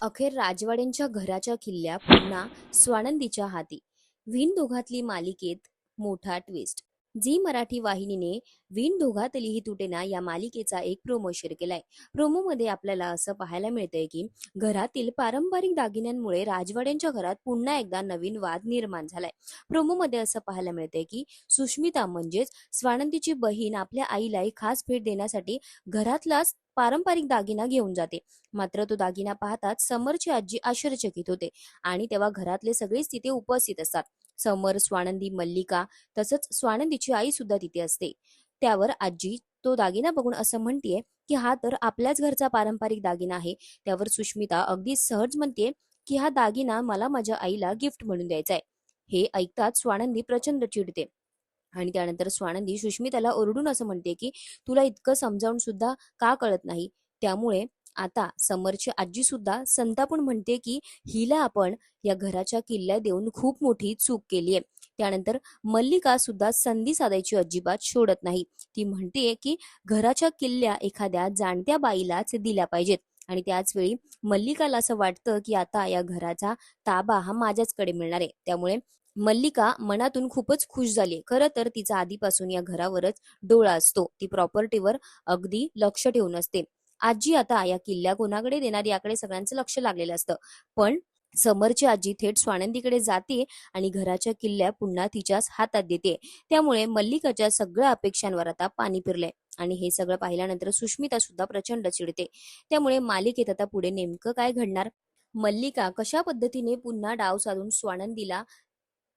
अखेर राजवाड्यांच्या घराच्या किल्ल्या पुन्हा स्वानंदीच्या हाती. विण मालिकेत मोठा ट्विस्ट. झी मराठी वाहिनीने विण दोघातलीही तुटेना या मालिकेचा एक प्रोमो शेअर केलाय. प्रोमोमध्ये आपल्याला असं पाहायला मिळतंय की घरातील पारंपरिक दागिन्यांमुळे राजवाड्यांच्या घरात पुन्हा एकदा नवीन वाद निर्माण झालाय. प्रोमोमध्ये असं पाहायला मिळतंय की सुष्मिता म्हणजेच स्वानंदीची बहीण आपल्या आईला एक खास भेट देण्यासाठी घरातलाच पारंपरिक दागिना घेऊन जाते. मात्र तो दागिना पाहताच समरची आजी आश्चर्यचकित होते आणि तेव्हा घरातले सगळेच तिथे उपस्थित असतात. समर, स्वानंदी, मल्लिका तसंच स्वानंदीची आई सुद्धा तिथे असते. त्यावर आजी तो दागिना बघून असं म्हणतीये की हा तर आपल्याच घरचा पारंपरिक दागिना आहे. त्यावर सुष्मिता अगदी सहज म्हणते की हा दागिना मला माझ्या आईला गिफ्ट म्हणून द्यायचा आहे. हे ऐकताच स्वानंदी प्रचंड चिडते आणि त्यानंतर स्वानंदी सुष्मिताला ओरडून असं म्हणते की तुला इतकं समजावून सुद्धा का कळत नाही. त्यामुळे आता समरची आजी सुद्धा संतापून म्हणते की हिला आपण या घराच्या किल्ल्या देऊन खूप मोठी चूक केलीये. त्यानंतर मल्लिका सुद्धा संधी साधायची अजिबात सोडत नाही. ती म्हणते की घराच्या किल्ल्या एखाद्या जाणत्या बाईलाच दिल्या पाहिजेत आणि त्याच वेळी मल्लिकाला असं वाटतं की आता या घराचा ताबा हा माझ्याचकडे मिळणार आहे. त्यामुळे मल्लिका मनातून खूपच खुश झाली. खरं तर तिचा आधीपासून या घरावरच डोळा असतो. ती प्रॉपर्टीवर अगदी लक्ष ठेवून असते. आजी आता या किल्ल्या कोणाकडे देणार याकडे सगळ्यांचं लक्ष लागलेलं असतं. पण समरची आजी थेट स्वानंदीकडे जाते आणि घराच्या किल्ल्या पुन्हा तिच्याच हातात देते. त्यामुळे मल्लिकाच्या सगळ्या अपेक्षांवर आता पाणी फिरलंय आणि हे सगळं पाहिल्यानंतर सुष्मिता सुद्धा प्रचंड चिडते. त्यामुळे मालिकेत आता पुढे नेमकं काय घडणार? मल्लिका कशा पद्धतीने पुन्हा डाव साधून स्वानंदीला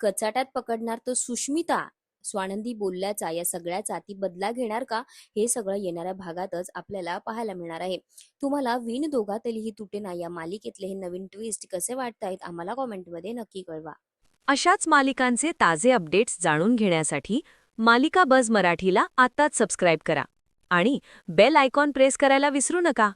कचाट्यात पकडणार, तर सुष्मिता स्वानंदी बोलल्याचा या सगळ्याचा ती बदला घेणार का? हे सगळं येणाऱ्या भागातच आपल्याला पाहायला मिळणार आहे. तुम्हाला विण दोघातलीही तुटेना या मालिकेतले हे नवीन ट्विस्ट कसे वाटतायत आम्हाला कॉमेंटमध्ये नक्की कळवा. अशाच मालिकांचे ताजे अपडेट्स जाणून घेण्यासाठी मालिका बझ मराठीला आत्ताच सबस्क्राईब करा आणि बेल आयकॉन प्रेस करायला विसरू नका.